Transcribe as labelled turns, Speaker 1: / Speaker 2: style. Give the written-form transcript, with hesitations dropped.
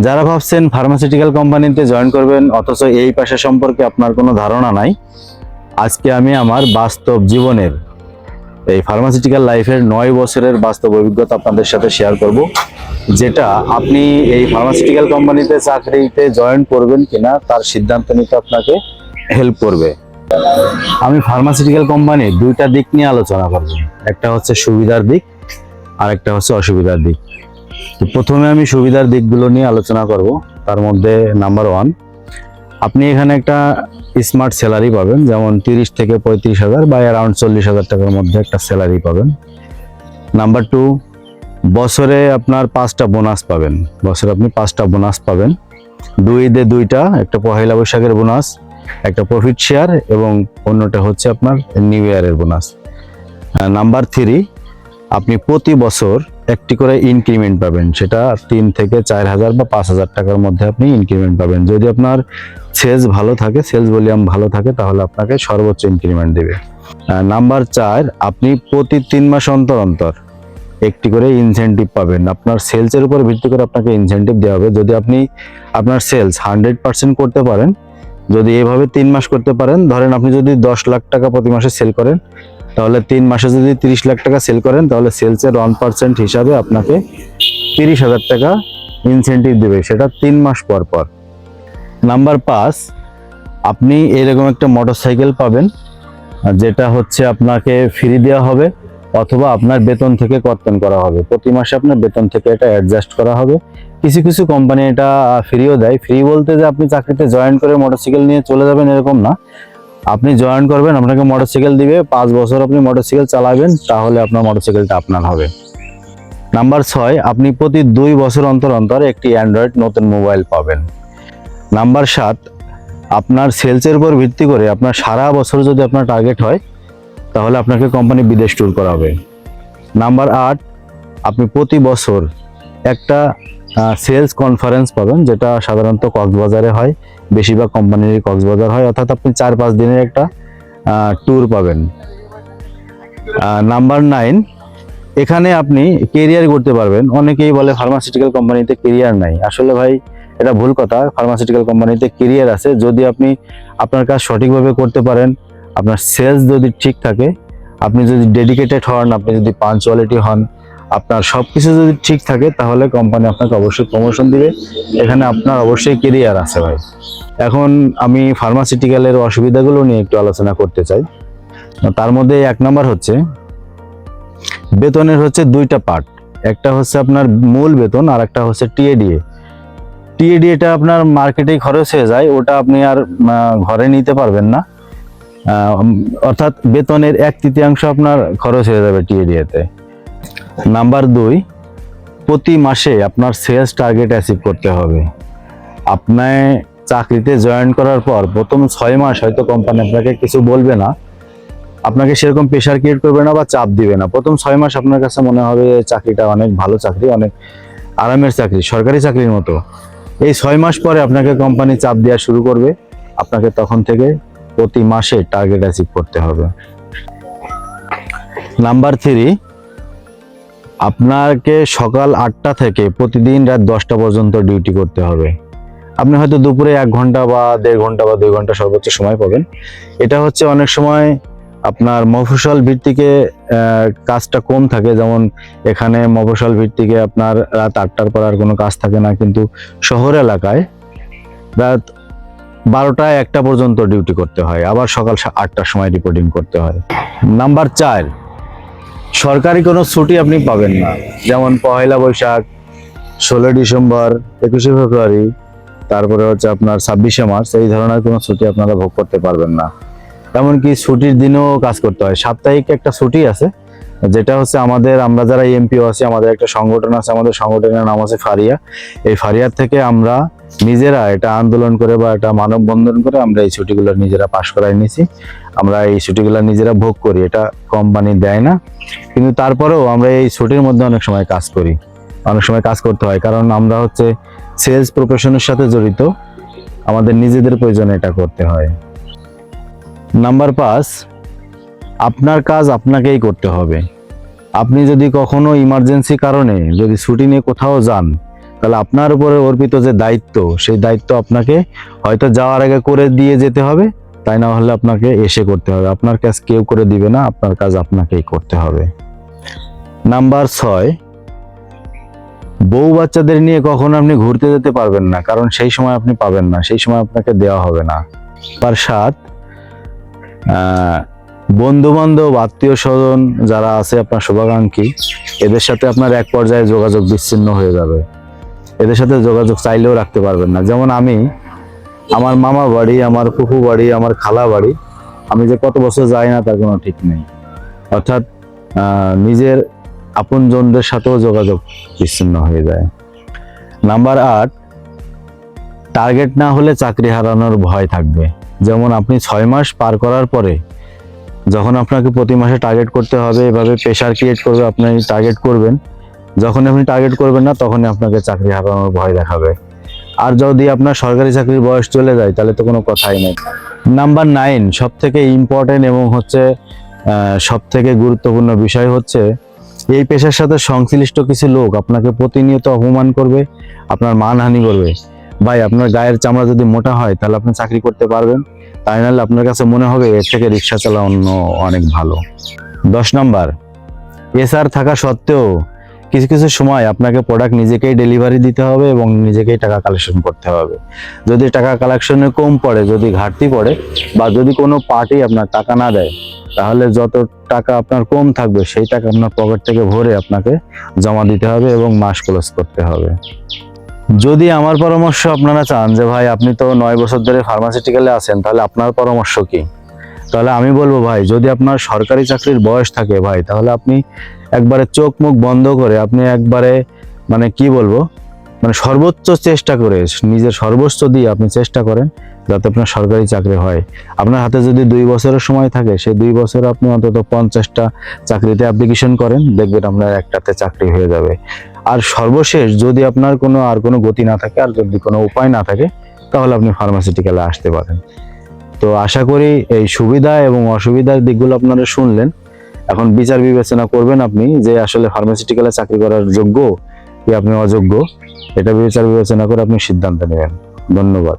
Speaker 1: যারা ভাবছেন ফার্মাসিউটিক্যাল কোম্পানিতে জয়েন করবেন অথচ এই পেশা সম্পর্কে আপনার কোনো ধারণা নাই, আজকে আমি আমার বাস্তব জীবনের এই ফার্মাসিউটিক্যাল লাইফের 9 বছরের বাস্তব অভিজ্ঞতা আপনাদের সাথে শেয়ার করব, যেটা আপনি এই ফার্মাসিউটিক্যাল কোম্পানিতে চাকরিতে জয়েন করবেন কিনা তার সিদ্ধান্ত নিতে আপনাকে হেল্প করবে। আমি ফার্মাসিউটিক্যাল কোম্পানির দুইটা দিক নিয়ে আলোচনা করব, একটা হচ্ছে সুবিধার দিক আর একটা হচ্ছে অসুবিধার দিক। তো প্রথমে আমি সুবিধার দিকগুলো নিয়ে আলোচনা করব। তার মধ্যে নাম্বার 1, আপনি এখানে একটা স্মার্ট স্যালারি পাবেন, যেমন 30 থেকে 35,000 বা অ্যারাউন্ড 40,000 টাকার মধ্যে একটা স্যালারি পাবেন। নাম্বার 2, বছরে আপনার 5টা বোনাস পাবেন। বছরে আপনি 5টা বোনাস পাবেন, 2 ঈদে 2টা, একটা পহেলা বৈশাখের বোনাস, একটা প্রফিট শেয়ার এবং অন্যটা হচ্ছে আপনার নিউ ইয়ারের বোনাস। নাম্বার 3, আপনি প্রতি বছর একটি করে ইনক্রিমেন্ট পাবেন, সেটা 3 থেকে 4,000 বা 5,000 টাকার মধ্যে আপনি ইনক্রিমেন্ট পাবেন। যদি আপনার সেলস ভালো থাকে, সেলস ভলিউম ভালো থাকে, তাহলে আপনাকে সর্বোচ্চ ইনক্রিমেন্ট দেবে। নাম্বার 4, আপনি প্রতি 3 মাস অন্তর অন্তর একটি করে ইনসেনটিভ পাবেন। আপনার সেলসের উপর ভিত্তি করে আপনাকে ইনসেনটিভ দেওয়া হবে। যদি আপনি আপনার সেলস 100% করতে পারেন, যদি এভাবে 3 মাস করতে পারেন, ধরেন আপনি যদি 10 লাখ টাকা প্রতি মাসে সেল করেন, তাহলে 3 মাসে যদি 30 লাখ টাকা সেল করেন, তাহলে সেলসের 1% হিসাবে আপনাকে 30,000 টাকা ইনসেনটিভ দেবে, সেটা 3 মাস পর পর। নাম্বার 5, আপনি এরকম একটা মোটরসাইকেল পাবেন, যেটা হচ্ছে আপনাকে ফ্রি দেওয়া হবে অথবা আপনার বেতন থেকে কর্তন করা হবে। প্রতি মাসে আপনার বেতন থেকে এটা অ্যাডজাস্ট করা হবে। কিছু কিছু কোম্পানি এটা ফ্রিও দেয়। ফ্রি বলতে যে আপনি চাকরিতে জয়েন করে মোটরসাইকেল নিয়ে চলে যাবেন এরকম না, আপনি জয়েন করবেন, আপনাকে মোটরসাইকেল দিবে, 5 বছর আপনি মোটরসাইকেল চালাবেন, তাহলে আপনার মোটরসাইকেলটা আপনার হবে। নাম্বার 6, আপনি প্রতি 2 বছর অন্তর অন্তর একটি অ্যান্ড্রয়েড নতুন মোবাইল পাবেন। নাম্বার 7, আপনার সেলসের উপর ভিত্তি করে আপনার সারা বছর যদি আপনার টার্গেট হয়, তাহলে আপনাকে কোম্পানি বিদেশ ট্যুর করাবে। নাম্বার 8, আপনি প্রতি বছর একটা সেলস কনফারেন্স পাবেন, যেটা সাধারণত কক্সবাজারে হয়, বেশিরভাগ কোম্পানির কক্সবাজার হয়, অর্থাৎ আপনি 4-5 দিনের একটা ট্যুর পাবেন। নাম্বার 9, এখানে আপনি কেরিয়ার করতে পারবেন। অনেকেই বলে ফার্মাসিউটিক্যাল কোম্পানিতে কেরিয়ার নাই। আসলে ভাই এটা ভুল কথা, ফার্মাসিউটিক্যাল কোম্পানিতে কেরিয়ার আছে, যদি আপনি আপনার কাজ সঠিকভাবে করতে পারেন, আপনার সেলস যদি ঠিক থাকে, আপনি যদি ডেডিকেটেড হন, আপনি যদি পাঞ্চুয়ালিটি হন, আপনার সবকিছু যদি ঠিক থাকে, তাহলে কোম্পানি আপনাকে অবশ্যই প্রমোশন দিবে। এখানে আপনার অবশ্যই কেরিয়ার আছে ভাই। এখন আমি ফার্মাসিউটিক্যালের অসুবিধাগুলো নিয়ে একটু আলোচনা করতে চাই। তার মধ্যে 1 নাম্বার হচ্ছে বেতনের হচ্ছে 2টা পার্ট, একটা হচ্ছে আপনার মূল বেতন আর একটা হচ্ছে টিএডিএ। টিএডিএটা আপনার মার্কেটেই খরচ হয়ে যায়, ওটা আপনি আর ঘরে নিতে পারবেন না, অর্থাৎ বেতনের 1/3 আপনার খরচ হয়ে যাবে টিএডিএতে। নাম্বার 2, প্রতি মাসে আপনার সেলস টার্গেট অ্যাচিভ করতে হবে। আপনার চাকরিতে জয়েন করার পর প্রথম 6 মাস হয়তো কোম্পানি আপনাকে কিছু বলবে না, আপনাকে সেরকম প্রেশার ক্রিয়েট করবে না বা চাপ দিবে না। প্রথম 6 মাস আপনার কাছে মনে হবে চাকরিটা অনেক ভালো চাকরি, অনেক আরামের চাকরি, সরকারি চাকরির মতো। এই 6 মাস পরে আপনাকে কোম্পানি চাপ দেওয়া শুরু করবে, আপনাকে তখন থেকে প্রতি মাসে টার্গেট অ্যাচিভ করতে হবে। নাম্বার 3, আপনাকে সকাল 8টা থেকে প্রতিদিন রাত 10টা পর্যন্ত ডিউটি করতে হবে। আপনি হয়তো দুপুরে 1 ঘন্টা বা 1.5 ঘন্টা বা 2 ঘন্টা সর্বোচ্চ সময় পাবেন। এটা হচ্ছে অনেক সময় আপনার মফস্বল ভিত্তিকে কাজটা কম থাকে, যেমন এখানে মফস্বল ভিত্তিকে আপনার রাত 8টার পর আর কোনো কাজ থাকে না, কিন্তু শহর এলাকায় রাত 12টা-1টা পর্যন্ত ডিউটি করতে হয়, আবার সকাল 8টার সময় রিপোর্টিং করতে হয়। নাম্বার 4, সরকারি কোনো ছুটি আপনি পাবেন না, যেমন পহেলা বৈশাখ, 16 ডিসেম্বর, 21শে ফেব্রুয়ারি, তারপরে হচ্ছে আপনার 26শে মার্চ, এই ধরনের কোনো ছুটি আপনারা ভোগ করতে পারবেন না। এমনকি ছুটির দিনেও কাজ করতে হয়। সাপ্তাহিক একটা ছুটি আছে, যেটা হচ্ছে আমরা যারা এমপিও আছি, আমাদের একটা সংগঠন আছে, আমাদের সংগঠনের নাম আছে ফারিয়া। এই ফারিয়ার থেকে আমরা নিজেরা এটা আন্দোলন করে বা এটা মানববন্ধন করে আমরা এই ছুটিগুলো নিজেরা পাশ করাই নিয়েছি। আমরা এই ছুটিগুলো নিজেরা ভোগ করি, এটা কোম্পানি দেয় না, কিন্তু তারপরেও আমরা এই ছুটির মধ্যে অনেক সময় কাজ করি, অনেক সময় কাজ করতে হয়, কারণ আমরা হচ্ছে সেলস প্রফেশনের সাথে জড়িত, আমাদের নিজেদের প্রয়োজনে এটা করতে হয়। নাম্বার 5, আপনার কাজ আপনাকেই করতে হবে। আপনি যদি কখনো ইমার্জেন্সি কারণে যদি ছুটি নিয়ে কোথাও যান, তাহলে আপনার উপরে অর্পিত যে দায়িত্ব, সেই দায়িত্ব আপনাকে হয়তো যাওয়ার আগে করে দিয়ে যেতে হবে, তাই না হলে আপনাকে এসে করতে হবে। আপনার কাজ কেউ করে দিবে না, আপনার কাজ আপনাকেই করতে হবে। নাম্বার 6, বউ বাচ্চাদের নিয়ে কখনো আপনি ঘুরতে যেতে পারবেন না, কারণ সেই সময় আপনি পাবেন না, সেই সময় আপনাকে দেওয়া হবে না। নাম্বার 7, বন্ধু বান্ধব আত্মীয় স্বজন যারা আছে আপনার শুভাকাঙ্ক্ষী, এদের সাথে আপনার এক পর্যায়ে যোগাযোগ বিচ্ছিন্ন হয়ে যাবে। এদের সাথে যোগাযোগ চাইলেও রাখতে পারবেন না। যেমন আমি, আমার মামা বাড়ি, আমার ফুফু বাড়ি, আমার খালা বাড়ি, আমি যে কত বছর যাই না তার কোনো ঠিক নেই। অর্থাৎ নিজের আপনজনদের সাথেও যোগাযোগ বিচ্ছিন্ন হয়ে যায়। নাম্বার 8, টার্গেট না হলে চাকরি হারানোর ভয় থাকবে। যেমন আপনি 6 মাস পার করার পরে যখন আপনাকে প্রতি মাসে টার্গেট করতে হবে, এভাবে প্রেশার ক্রিয়েট করবে, আপনি টার্গেট করবেন, যখন আপনি টার্গেট করবেন না তখনই আপনাকে চাকরি হারানোর ভয় দেখাবে। আর যদি আপনার সরকারি চাকরির বয়স চলে যায় তাহলে তো কোনো কথাই নেই। নাম্বার 9, সব থেকে ইম্পর্টেন্ট এবং হচ্ছে সব থেকে গুরুত্বপূর্ণ বিষয় হচ্ছে, এই পেশার সাথে সংশ্লিষ্ট কিছু লোক আপনাকে প্রতিনিয়ত অপমান করবে, আপনার মানহানি করবে। ভাই, আপনার গায়ের চামড়া যদি মোটা হয় তাহলে আপনি চাকরি করতে পারবেন, তাই নাহলে আপনার কাছে মনে হবে এর থেকে রিক্সা চালানো অনেক ভালো। 10 নাম্বার, এসআর থাকা সত্ত্বেও কিছু কিছু সময় আপনাকে প্রোডাক্ট নিজেকেই ডেলিভারি দিতে হবে এবং নিজেকেই টাকা কালেকশন করতে হবে। যদি টাকা কালেকশনে কম পড়ে, যদি ঘাটতি পড়ে, বা যদি কোনো পার্টি আপনার টাকা না দেয়, তাহলে যত টাকা আপনার কম থাকবে সেই টাকা আপনার পকেট থেকে ভরে আপনাকে জমা দিতে হবে এবং মাস ক্লোজ করতে হবে। যদি আমার পরামর্শ আপনারা চান যে ভাই আপনি তো 9 বছর ধরে ফার্মাসিউটিক্যালে আছেন, তাহলে আপনার পরামর্শ কি? তাহলে আমি বলবো ভাই, যদি আপনার সরকারি চাকরির বয়স থাকে ভাই, তাহলে আপনি একবারে চোখ মুখ বন্ধ করে আপনি একবারে মানে কি বলবো, মানে সর্বোচ্চ চেষ্টা করে, নিজের সর্বোচ্চ দিয়ে আপনি চেষ্টা করেন যাতে আপনার সরকারি চাকরি হয়। আপনার হাতে যদি 2 বছরের সময় থাকে, সেই 2 বছর আপনি অন্তত 50টা চাকরিতে অ্যাপ্লিকেশন করেন, দেখবেন আপনার একটাতে চাকরি হয়ে যাবে। আর সর্বশেষ যদি আপনার আর কোনো গতি না থাকে, আর যদি কোনো উপায় না থাকে, তাহলে আপনি ফার্মাসিউটিক্যালে আসতে পারেন। তো আশা করি এই সুবিধা এবং অসুবিধার দিকগুলো আপনারা শুনলেন। এখন বিচার বিবেচনা করবেন আপনি যে আসলে ফার্মাসিউটিক্যালে চাকরি করার যোগ্য কি আপনি অযোগ্য, এটা বিচার বিবেচনা করে আপনি সিদ্ধান্ত নেবেন। ধন্যবাদ।